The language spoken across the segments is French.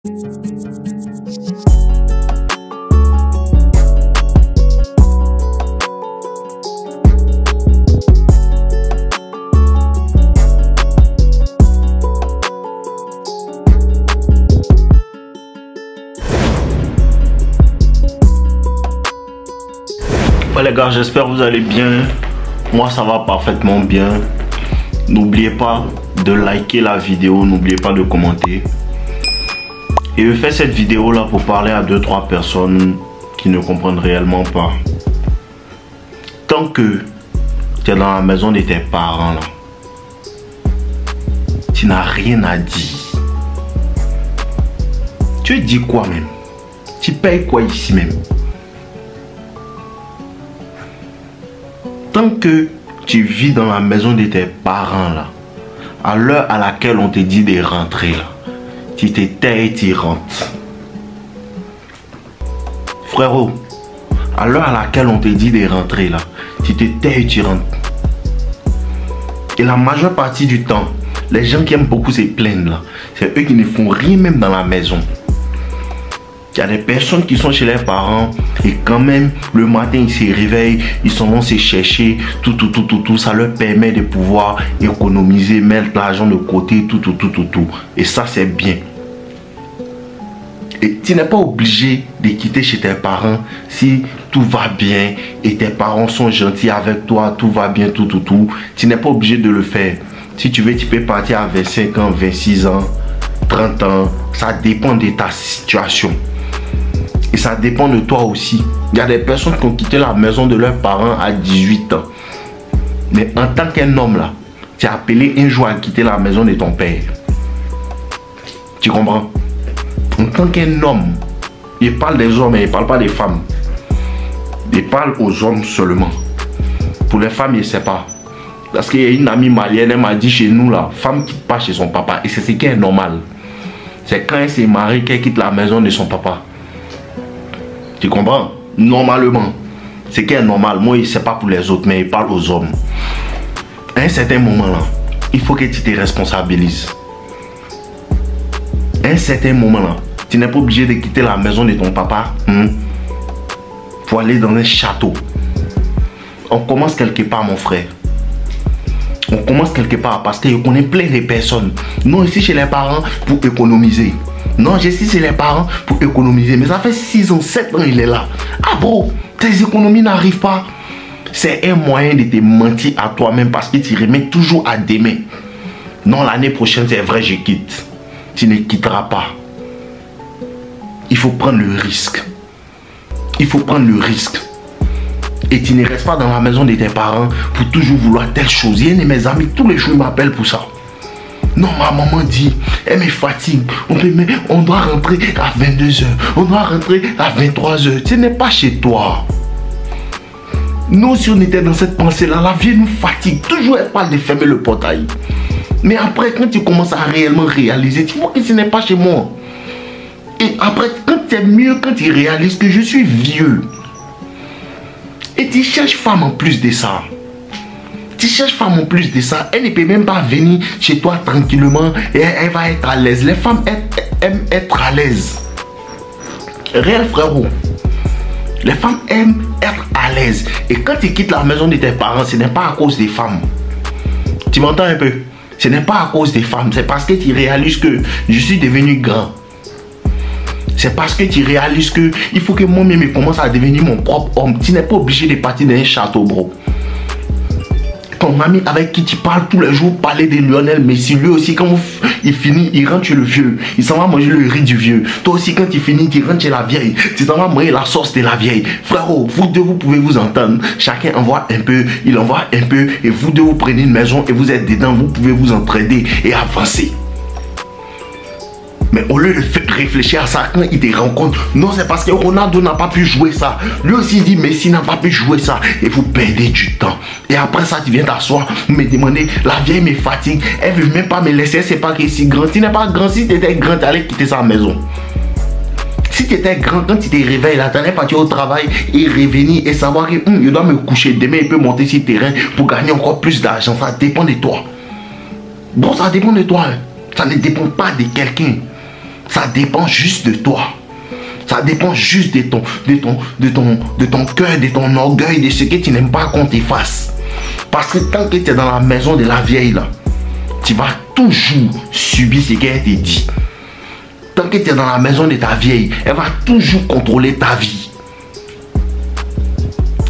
Ouais les gars, j'espère que vous allez bien. Moi ça va parfaitement bien. N'oubliez pas de liker la vidéo, n'oubliez pas de commenter. Et je fais cette vidéo là pour parler à 2-3 personnes qui ne comprennent réellement pas. Tant que tu es dans la maison de tes parents là, tu n'as rien à dire. Tu dis quoi même? Tu payes quoi ici même? Tant que tu vis dans la maison de tes parents là, à l'heure à laquelle on te dit de rentrer là, tu te tais et tu rentres. Frérot, à l'heure à laquelle on te dit de rentrer là, tu te tais et tu rentres. Et la majeure partie du temps, les gens qui aiment beaucoup se plaindre là, c'est eux qui ne font rien même dans la maison. Il y a des personnes qui sont chez leurs parents et quand même le matin ils se réveillent, ils s'en vont se chercher, tout, ça leur permet de pouvoir économiser, mettre l'argent de côté, tout. Et ça c'est bien. Et tu n'es pas obligé de quitter chez tes parents si tout va bien et tes parents sont gentils avec toi, tout va bien, tout. Tu n'es pas obligé de le faire. Si tu veux, tu peux partir à 25 ans, 26 ans, 30 ans. Ça dépend de ta situation. Et ça dépend de toi aussi. Il y a des personnes qui ont quitté la maison de leurs parents à 18 ans. Mais en tant qu'un homme là, tu es appelé un jour à quitter la maison de ton père. Tu comprends? En tant qu'un homme, il parle des hommes et il ne parle pas des femmes. Il parle aux hommes seulement. Pour les femmes, il ne sait pas. Parce qu'il y a une amie malienne, elle m'a dit chez nous là, femme qui part chez son papa. Et c'est ce qui est normal. C'est quand elle s'est mariée qu'elle quitte la maison de son papa. Tu comprends? Normalement. C'est qui est normal. Moi, c'est pas pour les autres, mais il parle aux hommes. À un certain moment là, il faut que tu te responsabilises. À un certain moment là, tu n'es pas obligé de quitter la maison de ton papa pour aller dans un château. On commence quelque part, mon frère. On commence quelque part parce que je connais plein de personnes. Non, ici chez les parents pour économiser. Non, je suis chez les parents pour économiser. Mais ça fait 6 ans, 7 ans, il est là. Ah bro, tes économies n'arrivent pas. C'est un moyen de te mentir à toi-même parce que tu remets toujours à demain. Non, l'année prochaine, c'est vrai, je quitte. Tu ne quitteras pas. Il faut prendre le risque. Il faut prendre le risque. Et tu ne restes pas dans la maison de tes parents pour toujours vouloir telle chose. Il y a un de mes amis, tous les jours, ils m'appellent pour ça. Non, ma maman dit, elle me fatigue. On doit rentrer à 22 h. On doit rentrer à 23 h. Ce n'est pas chez toi. Nous, si on était dans cette pensée-là, la vie nous fatigue. Toujours, elle parle de fermer le portail. Mais après, quand tu commences à réellement réaliser, tu vois que ce n'est pas chez moi. Et après, quand c'est mieux, quand tu réalises que je suis vieux. Et tu cherches femme en plus de ça. Tu cherches femme en plus de ça. Elle ne peut même pas venir chez toi tranquillement et elle va être à l'aise. Les femmes aiment être à l'aise. Réel frérot. Les femmes aiment être à l'aise. Et quand tu quittes la maison de tes parents, ce n'est pas à cause des femmes. Tu m'entends un peu? Ce n'est pas à cause des femmes. C'est parce que tu réalises que je suis devenu grand. C'est parce que tu réalises que il faut que moi-même je commence à devenir mon propre homme. Tu n'es pas obligé de partir dans un château, bro. Ton ami avec qui tu parles tous les jours, parler de Lionel Messi, lui aussi, quand il finit, il rentre chez le vieux. Il s'en va manger le riz du vieux. Toi aussi, quand tu finis, tu rentres chez la vieille. Tu s'en vas manger la sauce de la vieille. Frérot, vous deux, vous pouvez vous entendre. Chacun envoie un peu, il envoie un peu. Et vous deux, vous prenez une maison et vous êtes dedans. Vous pouvez vous entraider et avancer. Mais au lieu de réfléchir à ça quand il te rencontre, non, c'est parce que Ronaldo n'a pas pu jouer ça. Lui aussi dit Messi n'a pas pu jouer ça. Et vous perdez du temps. Et après ça, tu viens t'asseoir, me demander, la vieille me fatigue. Elle ne veut même pas me laisser, c'est pas que si grand. Tu n'es pas grand, si tu étais grand, tu allais quitter sa maison. Si tu étais grand, quand tu te réveilles là, tu allais partir au travail et revenir et savoir que je dois me coucher. Demain, il peut monter sur le terrain pour gagner encore plus d'argent. Ça dépend de toi. Bon, ça dépend de toi. Ça ne dépend pas de quelqu'un. Ça dépend juste de toi. Ça dépend juste de ton cœur, de ton orgueil, de ce que tu n'aimes pas qu'on t'efface. Parce que tant que tu es dans la maison de la vieille là, tu vas toujours subir ce qu'elle te dit. Tant que tu es dans la maison de ta vieille, elle va toujours contrôler ta vie.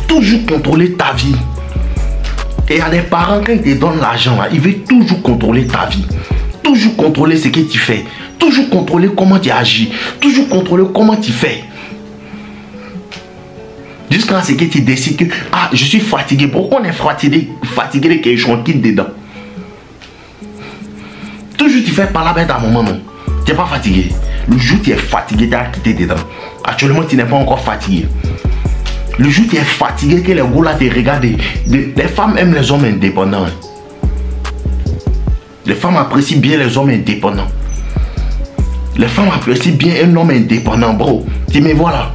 Toujours contrôler ta vie. Et il y a des parents, quand ils te donnent l'argent là, ils veulent toujours contrôler ta vie. Toujours contrôler ce que tu fais. Toujours contrôler comment tu agis. Toujours contrôler comment tu fais. Jusqu'à ce que tu décides que, ah, je suis fatigué. Pourquoi on est fatigué de quelque chose qui dedans? Toujours tu fais par là avec ta maman, non? Tu n'es pas fatigué. Le jour où tu es fatigué, tu as quitté dedans. Actuellement, tu n'es pas encore fatigué. Le jour où tu es fatigué, que les gars là te regardent. Les femmes aiment les hommes indépendants. Les femmes apprécient bien les hommes indépendants. Les femmes apprécient bien un homme indépendant, bro. Tu me vois là.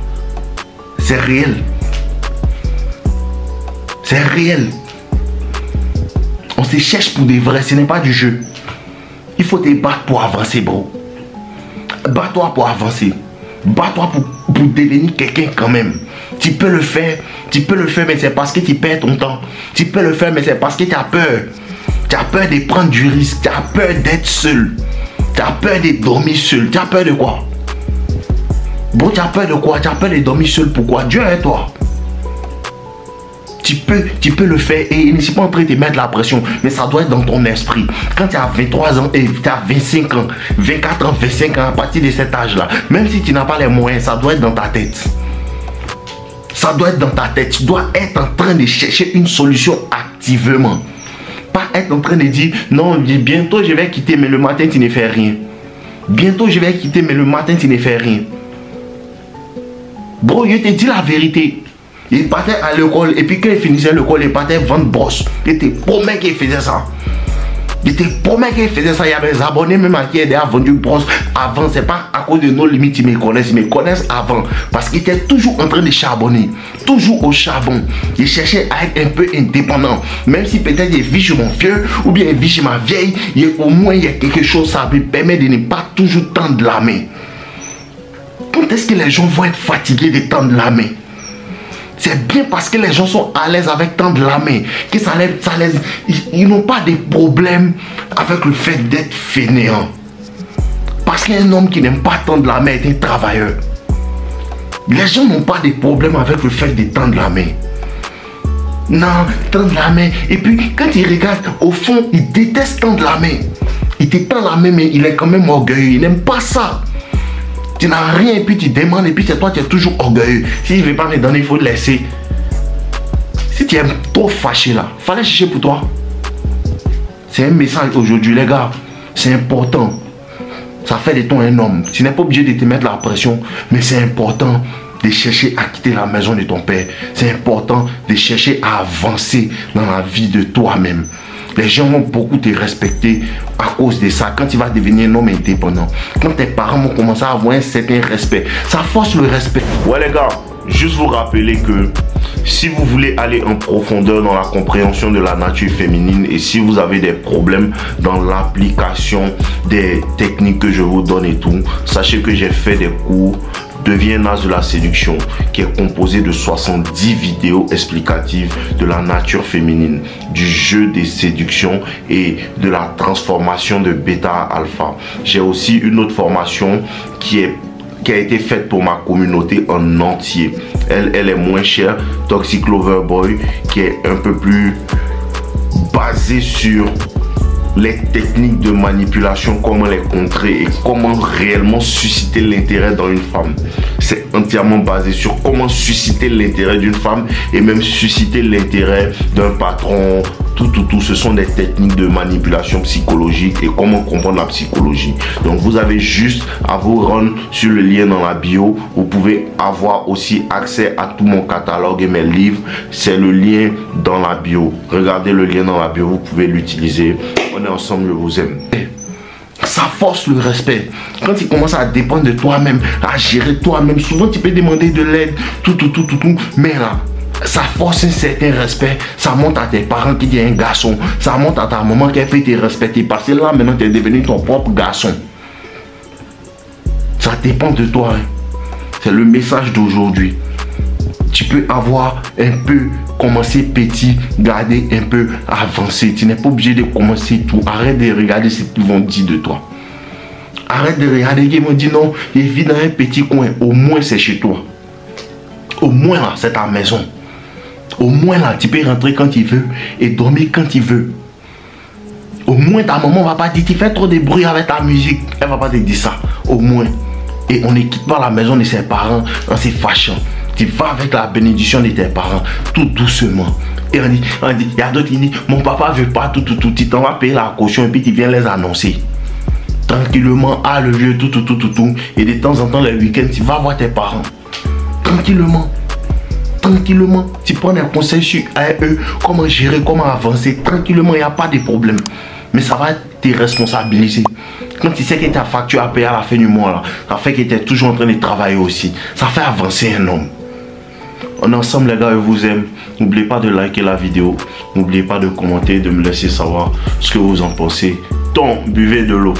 C'est réel. C'est réel. On se cherche pour des vrais, ce n'est pas du jeu. Il faut te battre pour avancer, bro. Bats-toi pour avancer. Bats-toi pour devenir quelqu'un quand même. Tu peux le faire, mais c'est parce que tu perds ton temps. Tu peux le faire, mais c'est parce que tu as peur. Tu as peur de prendre du risque. Tu as peur d'être seul. Tu as peur de dormir seul. Tu as peur de quoi? Bon, tu as peur de quoi? Tu as peur de dormir seul. Pourquoi? Dieu est toi. Tu peux le faire et je ne suis pas en train de te mettre la pression, mais ça doit être dans ton esprit. Quand tu as 23 ans et tu as 25 ans, 24 ans, 25 ans, à partir de cet âge-là, même si tu n'as pas les moyens, ça doit être dans ta tête. Ça doit être dans ta tête. Tu dois être en train de chercher une solution activement. Pas être en train de dire, non, bientôt je vais quitter, mais le matin tu ne fais rien. Bientôt je vais quitter, mais le matin tu ne fais rien. Bro, je te dis la vérité. Il partait à l'école et puis quand il finissait l'école, il partait vendre brosse. Il te promet qu'il faisait ça. Il te promet qu'il faisait ça. Il y avait des abonnés même à qui il a vendu brosse avant. C'est pas à cause de nos limites ils me connaissent avant. Parce qu'il était toujours en train de charbonner. Toujours au charbon. Il cherchait à être un peu indépendant. Même si peut-être il vit chez mon vieux ou bien il vit chez ma vieille, au moins il y a quelque chose, ça lui permet de ne pas toujours tendre la main. Quand est-ce que les gens vont être fatigués de tendre la main? C'est bien parce que les gens sont à l'aise avec tendre la main, que ils n'ont pas de problème avec le fait d'être fainéant. Parce qu'un homme qui n'aime pas tendre la main est un travailleur. Les gens n'ont pas de problème avec le fait de tendre la main. Non, tendre la main. Et puis quand ils regardent, au fond, ils détestent tendre la main. Il te tend la main, mais il est quand même orgueilleux. Il n'aime pas ça. Tu n'as rien et puis tu demandes et puis c'est toi qui es toujours orgueilleux. S'il ne veut pas me donner, il faut le laisser. Si tu es trop fâché là, fallait chercher pour toi. C'est un message aujourd'hui les gars. C'est important. Ça fait de toi un homme. Tu n'es pas obligé de te mettre la pression, mais c'est important de chercher à quitter la maison de ton père. C'est important de chercher à avancer dans la vie de toi-même. Les gens vont beaucoup te respecter à cause de ça. Quand tu vas devenir un homme indépendant, quand tes parents vont commencer à avoir un certain respect, ça force le respect. Ouais les gars, juste vous rappeler que si vous voulez aller en profondeur dans la compréhension de la nature féminine et si vous avez des problèmes dans l'application des techniques que je vous donne et tout, sachez que j'ai fait des cours Deviens un as de la séduction qui est composé de 70 vidéos explicatives de la nature féminine, du jeu des séductions et de la transformation de bêta à alpha. J'ai aussi une autre formation qui a été faite pour ma communauté en entier. Elle est moins chère, Toxic Lover Boy, qui est un peu plus basée sur les techniques de manipulation, comment les contrer et comment réellement susciter l'intérêt dans une femme. C'est entièrement basé sur comment susciter l'intérêt d'une femme et même susciter l'intérêt d'un patron. Tout. Ce sont des techniques de manipulation psychologique et comment comprendre la psychologie. Donc vous avez juste à vous rendre sur le lien dans la bio. Vous pouvez avoir aussi accès à tout mon catalogue et mes livres. C'est le lien dans la bio. Regardez le lien dans la bio, vous pouvez l'utiliser. On est ensemble, je vous aime. Ça force le respect. Quand tu commences à dépendre de toi-même, à gérer toi-même, souvent tu peux demander de l'aide, tout. Mais là, ça force un certain respect. Ça montre à tes parents qu'il y a un garçon. Ça montre à ta maman qu'elle peut te respecter. Parce que là, maintenant, tu es devenu ton propre garçon. Ça dépend de toi. Hein. C'est le message d'aujourd'hui. Tu peux avoir un peu commencé petit, garder un peu avancé. Tu n'es pas obligé de commencer tout. Arrête de regarder ce qu'ils vont dire de toi. Arrête de regarder qu'ils vont dire non, il vit dans un petit coin. Au moins c'est chez toi. Au moins là, c'est ta maison. Au moins là, tu peux rentrer quand tu veux et dormir quand tu veux. Au moins ta maman va pas dire tu fais trop de bruit avec ta musique. Elle va pas te dire ça. Au moins. Et on ne quitte pas la maison de ses parents en se fâchant. Tu vas avec la bénédiction de tes parents, tout doucement. Et on dit, il y a d'autres qui disent, mon papa veut pas tout. Tu t'en vas payer la caution et puis tu viens les annoncer. Tranquillement, le vieux, tout. Et de temps en temps, les week-ends, tu vas voir tes parents. Tranquillement. Tu prends des conseils sur eux, comment gérer, comment avancer. Tranquillement, il n'y a pas de problème. Mais ça va te responsabiliser. Quand tu sais que ta facture à payer à la fin du mois, là, ça fait que tu es toujours en train de travailler aussi. Ça fait avancer un homme. On est ensemble les gars, je vous aime. N'oubliez pas de liker la vidéo. N'oubliez pas de commenter, de me laisser savoir ce que vous en pensez. Buvez de l'eau.